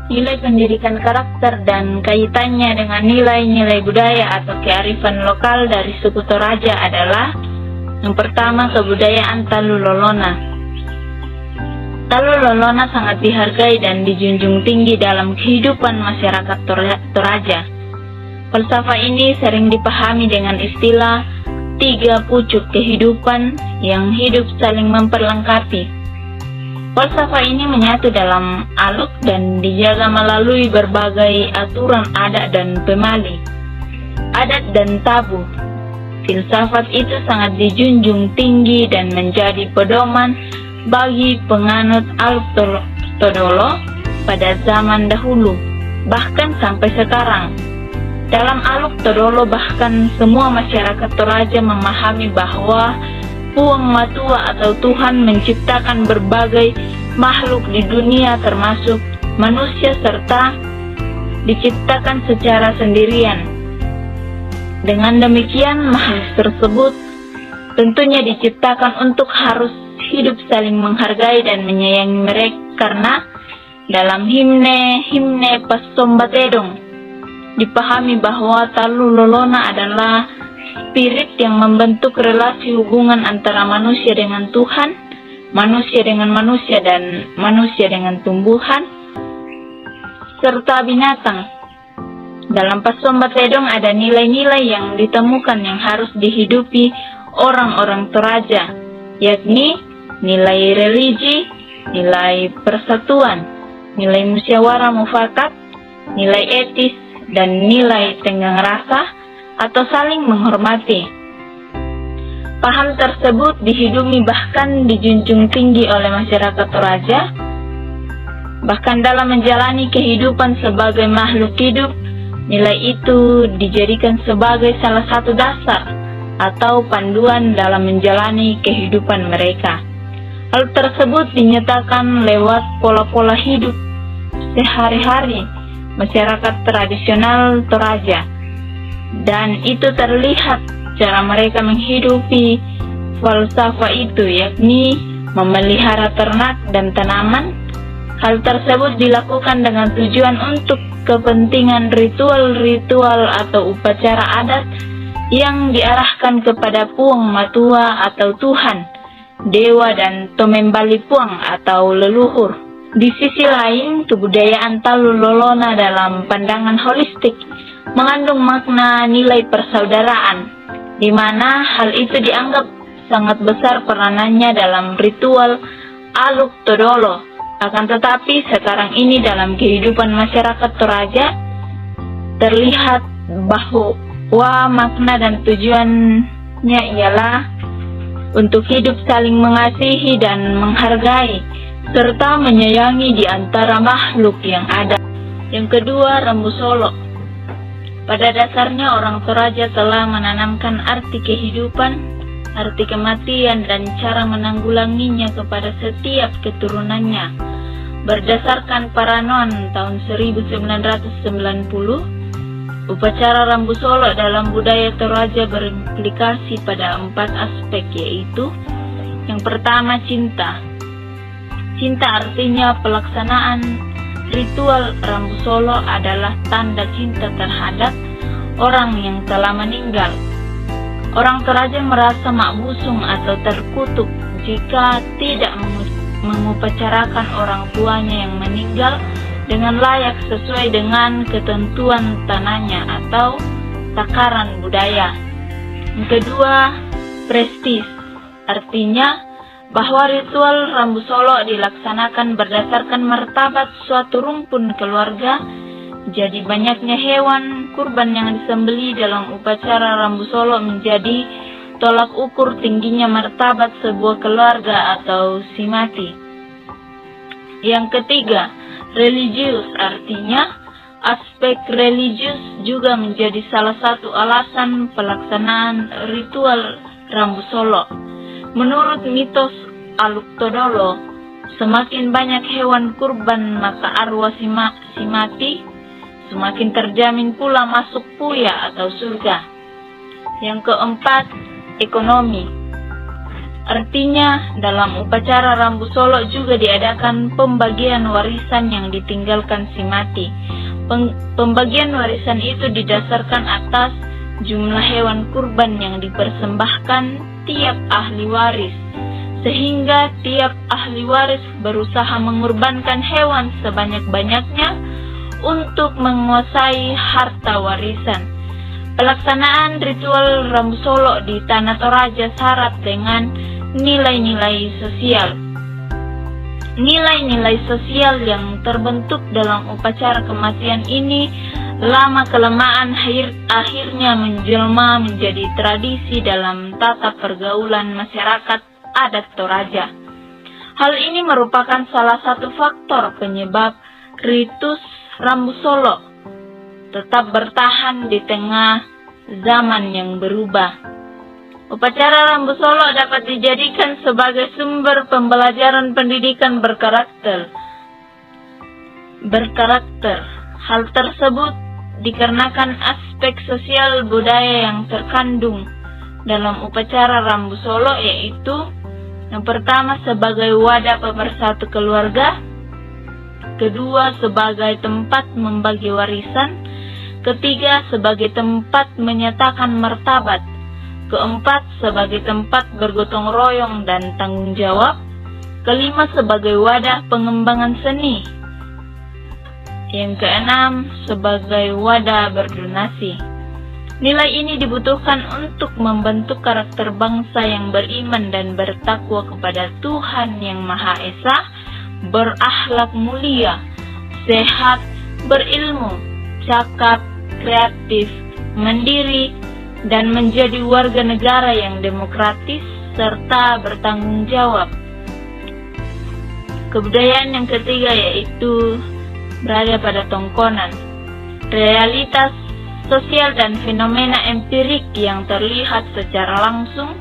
Nilai pendidikan karakter dan kaitannya dengan nilai-nilai budaya atau kearifan lokal dari suku Toraja adalah yang pertama, kebudayaan Talu Lolona. Talu Lolona sangat dihargai dan dijunjung tinggi dalam kehidupan masyarakat Toraja. Falsafah ini sering dipahami dengan istilah 3 pucuk kehidupan yang hidup saling memperlengkapi. Falsafah ini menyatu dalam aluk dan dijaga melalui berbagai aturan adat dan pemali, adat dan tabu. Filsafat itu sangat dijunjung tinggi dan menjadi pedoman bagi penganut aluk Todolo pada zaman dahulu, bahkan sampai sekarang. Dalam aluk Todolo bahkan semua masyarakat Toraja memahami bahwa Puang Matua atau Tuhan menciptakan berbagai makhluk di dunia termasuk manusia serta diciptakan secara sendirian. Dengan demikian makhluk tersebut tentunya diciptakan untuk harus hidup saling menghargai dan menyayangi mereka, karena dalam himne Pasombatedong dipahami bahwa Talu Lolona adalah spirit yang membentuk relasi hubungan antara manusia dengan Tuhan, manusia dengan manusia, dan manusia dengan tumbuhan, serta binatang. Dalam Pasombatedong ada nilai-nilai yang ditemukan yang harus dihidupi orang-orang Toraja, yakni nilai religi, nilai persatuan, nilai musyawarah mufakat, nilai etis, dan nilai tenggang rasa atau saling menghormati. Paham tersebut dihidupi bahkan dijunjung tinggi oleh masyarakat Toraja. Bahkan dalam menjalani kehidupan sebagai makhluk hidup, nilai itu dijadikan sebagai salah satu dasar atau panduan dalam menjalani kehidupan mereka. Hal tersebut dinyatakan lewat pola-pola hidup sehari-hari masyarakat tradisional Toraja. Dan itu terlihat cara mereka menghidupi falsafah itu, yakni memelihara ternak dan tanaman. Hal tersebut dilakukan dengan tujuan untuk kepentingan ritual-ritual atau upacara adat yang diarahkan kepada Puang Matua atau Tuhan, Dewa, dan Tomembali Puang atau leluhur. Di sisi lain, kebudayaan Talu Lolona dalam pandangan holistik mengandung makna nilai persaudaraan, di mana hal itu dianggap sangat besar peranannya dalam ritual aluk Todolo. Akan tetapi sekarang ini dalam kehidupan masyarakat Toraja terlihat bahwa makna dan tujuannya ialah untuk hidup saling mengasihi dan menghargai serta menyayangi di antara makhluk yang ada. Yang kedua, Rambu Solo. Pada dasarnya orang Toraja telah menanamkan arti kehidupan, arti kematian, dan cara menanggulanginya kepada setiap keturunannya. Berdasarkan Paranon tahun 1990, upacara Rambu Solo dalam budaya Toraja berimplikasi pada 4 aspek, yaitu yang pertama, cinta. Cinta artinya pelaksanaan ritual Rambu Solo adalah tanda cinta terhadap orang yang telah meninggal. Orang Toraja merasa makbusung atau terkutuk jika tidak mengupacarakan orang tuanya yang meninggal dengan layak sesuai dengan ketentuan tanahnya atau takaran budaya. Yang kedua, prestis. Artinya bahwa ritual Rambu Solo dilaksanakan berdasarkan martabat suatu rumpun keluarga. Jadi banyaknya hewan kurban yang disembelih dalam upacara Rambu Solo menjadi tolak ukur tingginya martabat sebuah keluarga atau simati. Yang ketiga, religius. Artinya aspek religius juga menjadi salah satu alasan pelaksanaan ritual Rambu Solo. Menurut mitos aluk Todolo, semakin banyak hewan kurban maka arwah simati semakin terjamin pula masuk puya atau surga. Yang keempat, ekonomi. Artinya, dalam upacara Rambu Solo juga diadakan pembagian warisan yang ditinggalkan si mati. Pembagian warisan itu didasarkan atas jumlah hewan kurban yang dipersembahkan tiap ahli waris, sehingga tiap ahli waris berusaha mengorbankan hewan sebanyak-banyaknya untuk menguasai harta warisan. Pelaksanaan ritual Rambu Solo di Tanah Toraja syarat dengan nilai-nilai sosial. Nilai-nilai sosial yang terbentuk dalam upacara kematian ini lama-kelamaan akhirnya menjelma menjadi tradisi dalam tata pergaulan masyarakat adat Toraja. Hal ini merupakan salah satu faktor penyebab ritus Rambu Solo tetap bertahan di tengah zaman yang berubah. Upacara Rambu Solo dapat dijadikan sebagai sumber pembelajaran pendidikan berkarakter. Hal tersebut dikarenakan aspek sosial budaya yang terkandung dalam upacara Rambu Solo, yaitu yang pertama sebagai wadah pemersatu keluarga, kedua sebagai tempat membagi warisan, ketiga sebagai tempat menyatakan martabat, keempat sebagai tempat bergotong royong dan tanggung jawab, kelima sebagai wadah pengembangan seni, yang keenam sebagai wadah berdonasi. Nilai ini dibutuhkan untuk membentuk karakter bangsa yang beriman dan bertakwa kepada Tuhan yang Maha Esa, berakhlak mulia, sehat, berilmu, cakap, kreatif, mandiri, dan menjadi warga negara yang demokratis serta bertanggung jawab. Kebudayaan yang ketiga yaitu berada pada tongkonan. Realitas sosial dan fenomena empirik yang terlihat secara langsung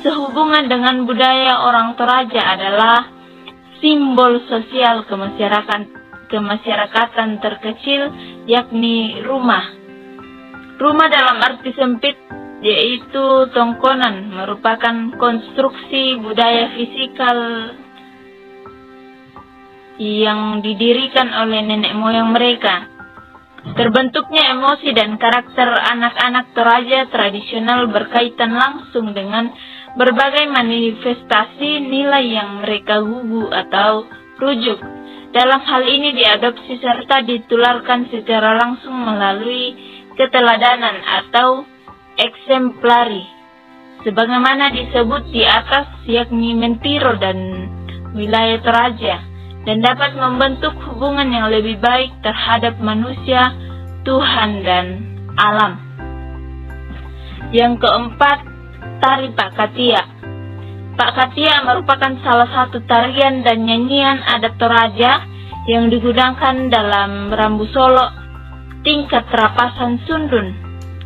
sehubungan dengan budaya orang Toraja adalah simbol sosial kemasyarakatan terkecil, yakni rumah. Rumah dalam arti sempit yaitu tongkonan merupakan konstruksi budaya fisikal yang didirikan oleh nenek moyang mereka. Terbentuknya emosi dan karakter anak-anak Toraja tradisional berkaitan langsung dengan berbagai manifestasi nilai yang mereka gugu atau rujuk. Dalam hal ini diadopsi serta ditularkan secara langsung melalui keteladanan atau eksemplari, sebagaimana disebut di atas, yakni Mentiro dan wilayah Toraja, dan dapat membentuk hubungan yang lebih baik terhadap manusia, Tuhan, dan alam. Yang keempat, tari Pak Katia. Pak Katia merupakan salah satu tarian dan nyanyian adat Toraja yang digunakan dalam Rambu Solo tingkat rapasan sundun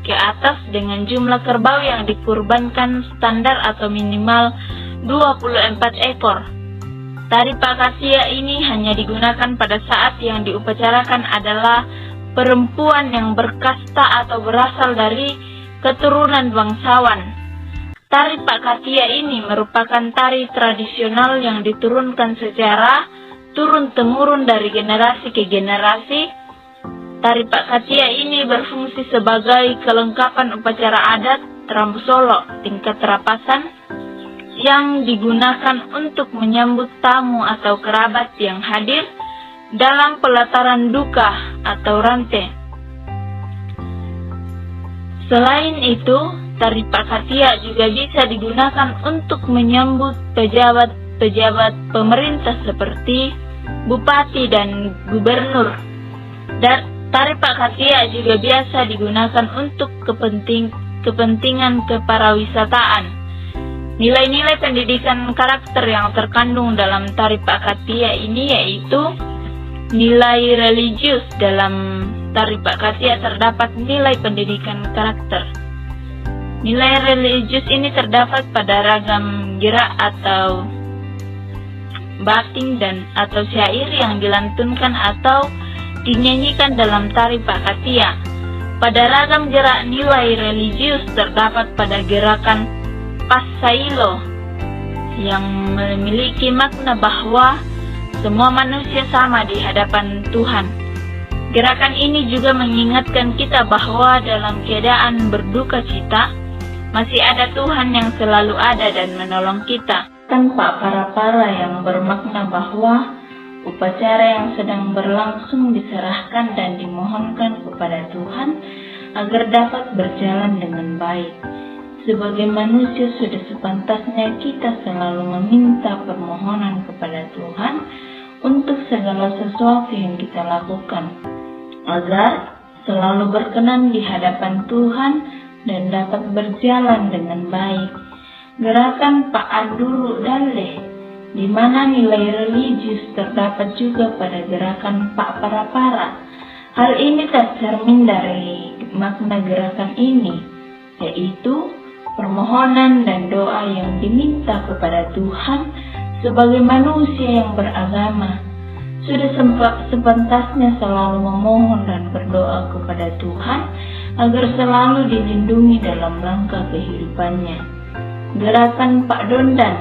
ke atas dengan jumlah kerbau yang dikurbankan standar atau minimal 24 ekor. Tari Pak Katia ini hanya digunakan pada saat yang diupacarakan adalah perempuan yang berkasta atau berasal dari keturunan bangsawan. Tari Pak Katia ini merupakan tari tradisional yang diturunkan secara turun-temurun dari generasi ke generasi. Tari Pak Katia ini berfungsi sebagai kelengkapan upacara adat Rambu Solo tingkat rapasan yang digunakan untuk menyambut tamu atau kerabat yang hadir dalam pelataran duka atau rante. Selain itu, tari Pak Katia juga bisa digunakan untuk menyambut pejabat-pejabat pemerintah seperti bupati dan gubernur. Tari Pak Katia juga biasa digunakan untuk kepentingan keparawisataan. Nilai-nilai pendidikan karakter yang terkandung dalam tari Pak Katia ini yaitu nilai religius. Dalam tari Pak Katia terdapat nilai pendidikan karakter. Nilai religius ini terdapat pada ragam gerak atau bating dan atau syair yang dilantunkan atau dinyanyikan dalam tari Pak Katia. Pada ragam gerak nilai religius terdapat pada gerakan Pasailo yang memiliki makna bahwa semua manusia sama di hadapan Tuhan. Gerakan ini juga mengingatkan kita bahwa dalam keadaan berduka cita, masih ada Tuhan yang selalu ada dan menolong kita. Tanpa para yang bermakna bahwa upacara yang sedang berlangsung diserahkan dan dimohonkan kepada Tuhan agar dapat berjalan dengan baik. Sebagai manusia sudah sepantasnya kita selalu meminta permohonan kepada Tuhan untuk segala sesuatu yang kita lakukan, agar selalu berkenan di hadapan Tuhan dan dapat berjalan dengan baik. Gerakan Pak Anduru Daleh, di mana nilai religius terdapat juga pada gerakan Pak Parapara. Hal ini tercermin dari makna gerakan ini, yaitu permohonan dan doa yang diminta kepada Tuhan sebagai manusia yang beragama. Sudah sepantasnya selalu memohon dan berdoa kepada Tuhan agar selalu dilindungi dalam langkah kehidupannya. Gerakan Pak Dondan,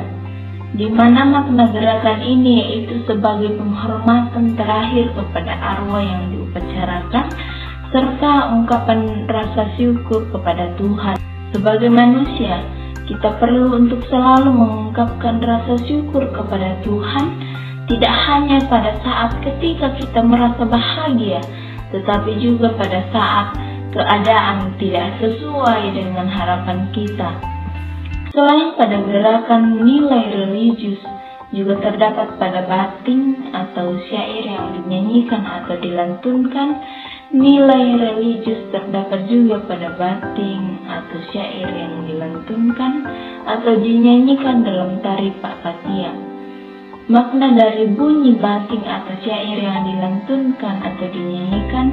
di mana makna gerakan ini yaitu sebagai penghormatan terakhir kepada arwah yang diupacarakan serta ungkapan rasa syukur kepada Tuhan. Sebagai manusia, kita perlu untuk selalu mengungkapkan rasa syukur kepada Tuhan, tidak hanya pada saat ketika kita merasa bahagia, tetapi juga pada saat keadaan tidak sesuai dengan harapan kita. Selain pada gerakan nilai religius, juga terdapat pada bating atau syair yang dinyanyikan atau dilantunkan. Nilai religius terdapat juga pada bating atau syair yang dilantunkan atau dinyanyikan dalam tari Pak Katia. Makna dari bunyi bating atau syair yang dilantunkan atau dinyanyikan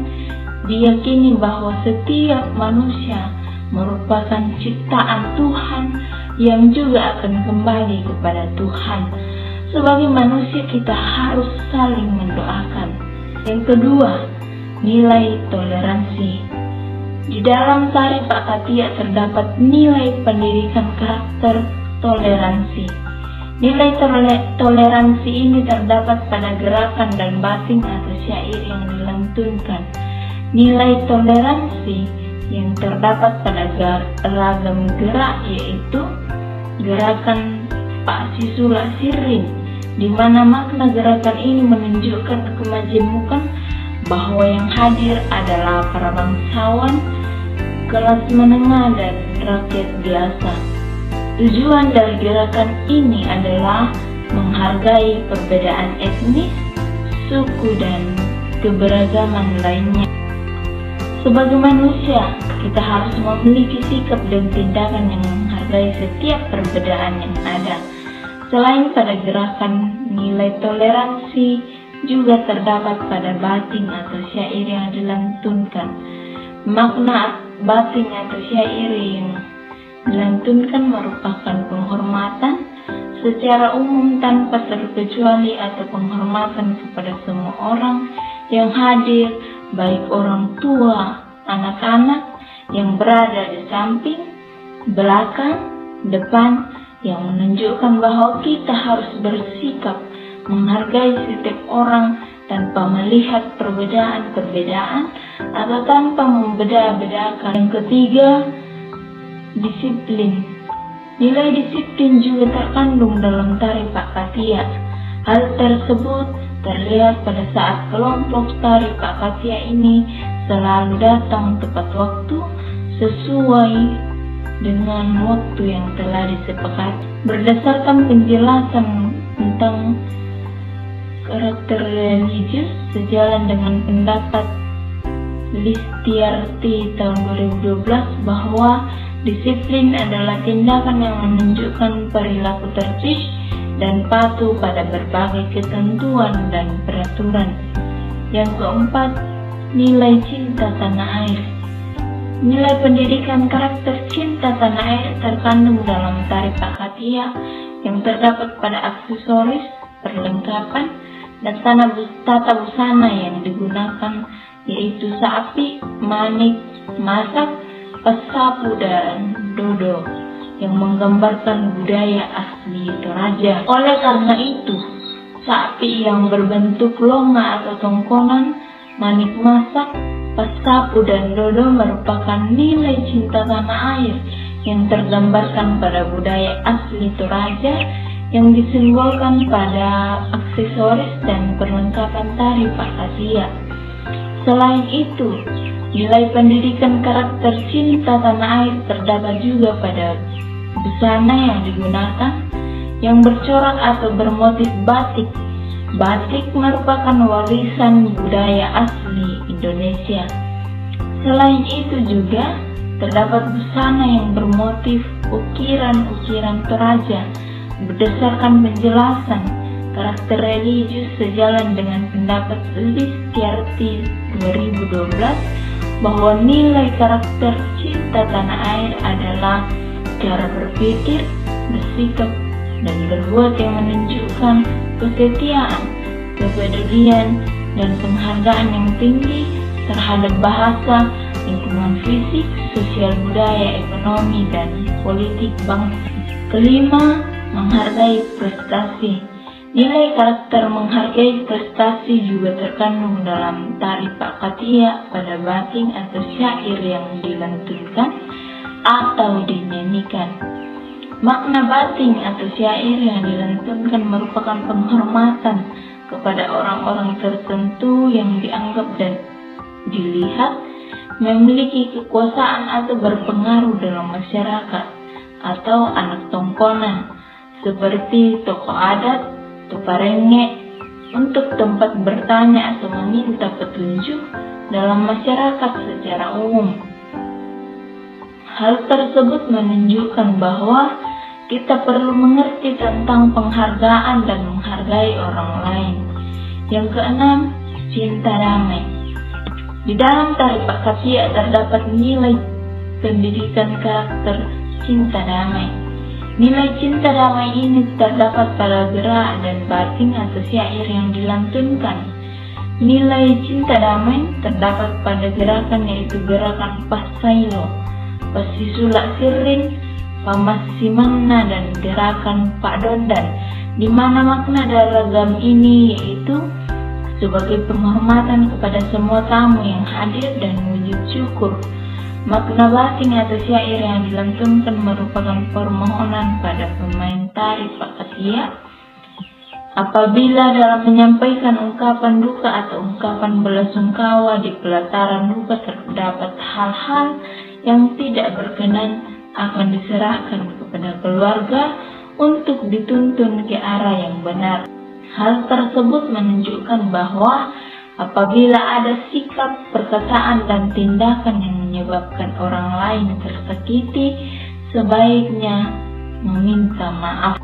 diyakini bahwa setiap manusia merupakan ciptaan Tuhan yang juga akan kembali kepada Tuhan. Sebagai manusia kita harus saling mendoakan. Yang kedua, nilai toleransi. Di dalam tari Pak Katia terdapat nilai pendidikan karakter toleransi. Nilai toleransi ini terdapat pada gerakan dan bating atau syair yang dilantunkan. Nilai toleransi yang terdapat pada ragam gerak yaitu gerakan Pak Sisula Sirrin, di mana makna gerakan ini menunjukkan kemajemukan bahwa yang hadir adalah para bangsawan, kelas menengah dan rakyat biasa. Tujuan dari gerakan ini adalah menghargai perbedaan etnis, suku, dan keberagaman lainnya. Sebagai manusia, kita harus memiliki sikap dan tindakan yang menghargai setiap perbedaan yang ada. Selain pada gerakan nilai toleransi, juga terdapat pada bating atau syair yang dilantunkan. Makna bating atau syair yang dilantunkan merupakan penghormatan secara umum tanpa terkecuali atau penghormatan kepada semua orang yang hadir, baik orang tua, anak-anak yang berada di samping, belakang, depan, yang menunjukkan bahwa kita harus bersikap menghargai setiap orang tanpa melihat perbedaan-perbedaan atau tanpa membeda-bedakan. Yang ketiga, disiplin. Nilai disiplin juga terkandung dalam tari Pak Katia. Hal tersebut terlihat pada saat kelompok tari Pak Katia ini selalu datang tepat waktu sesuai dengan waktu yang telah disepakati. Berdasarkan penjelasan tentang karakter religius sejalan dengan pendapat Listiarti tahun 2012 bahwa disiplin adalah tindakan yang menunjukkan perilaku tertib dan patuh pada berbagai ketentuan dan peraturan. Yang keempat, nilai cinta tanah air. Nilai pendidikan karakter cinta tanah air terkandung dalam tari Pak Katia yang terdapat pada aksesoris, perlengkapan, dan tata busana yang digunakan yaitu sapi, manik, masak, pesapu, dan dodo yang menggambarkan budaya asli. asli Toraja. Oleh karena itu, sapi yang berbentuk longa atau tongkonan, manik masak, pasapu, dan dodo merupakan nilai cinta tanah air yang tergambarkan pada budaya asli Toraja yang disimbolkan pada aksesoris dan perlengkapan tari Pakatia. Selain itu, nilai pendidikan karakter cinta tanah air terdapat juga pada busana yang digunakan yang bercorak atau bermotif batik. Batik merupakan warisan budaya asli Indonesia. Selain itu juga terdapat busana yang bermotif ukiran-ukiran Toraja berdasarkan penjelasan karakter religius sejalan dengan pendapat Listiarti 2012 bahwa nilai karakter cinta tanah air adalah cara berpikir, bersikap, dan berbuat yang menunjukkan kesetiaan, kepedulian, dan penghargaan yang tinggi terhadap bahasa, lingkungan fisik, sosial budaya, ekonomi, dan politik bangsa. Kelima, menghargai prestasi. Nilai karakter menghargai prestasi juga terkandung dalam tari Pakatia pada bating atau syair yang dilantunkan atau dinyanyikan. Makna bating atau syair yang dilantunkan merupakan penghormatan kepada orang-orang tertentu yang dianggap dan dilihat memiliki kekuasaan atau berpengaruh dalam masyarakat atau anak tongkonan seperti tokoh adat, toparenge, untuk tempat bertanya atau meminta petunjuk dalam masyarakat secara umum. Hal tersebut menunjukkan bahwa kita perlu mengerti tentang penghargaan dan menghargai orang lain. Yang keenam, cinta damai. Di dalam tari Pakatia terdapat nilai pendidikan karakter cinta damai. Nilai cinta damai ini terdapat pada gerak dan bating atau syair yang dilantunkan. Nilai cinta damai terdapat pada gerakan yaitu gerakan Pasailo, Pasisulak Siring, Pamasimana, dan gerakan Pak Dondan, di mana makna dalam ini yaitu sebagai penghormatan kepada semua tamu yang hadir dan wujud syukur. Makna bating atau syair yang dilantunkan merupakan permohonan pada pemain tari Pakatia apabila dalam menyampaikan ungkapan duka atau ungkapan belasungkawa di pelataran duka terdapat hal-hal yang tidak berkenan akan diserahkan kepada keluarga untuk dituntun ke arah yang benar. Hal tersebut menunjukkan bahwa apabila ada sikap, perkataan, dan tindakan yang menyebabkan orang lain tersakiti, sebaiknya meminta maaf.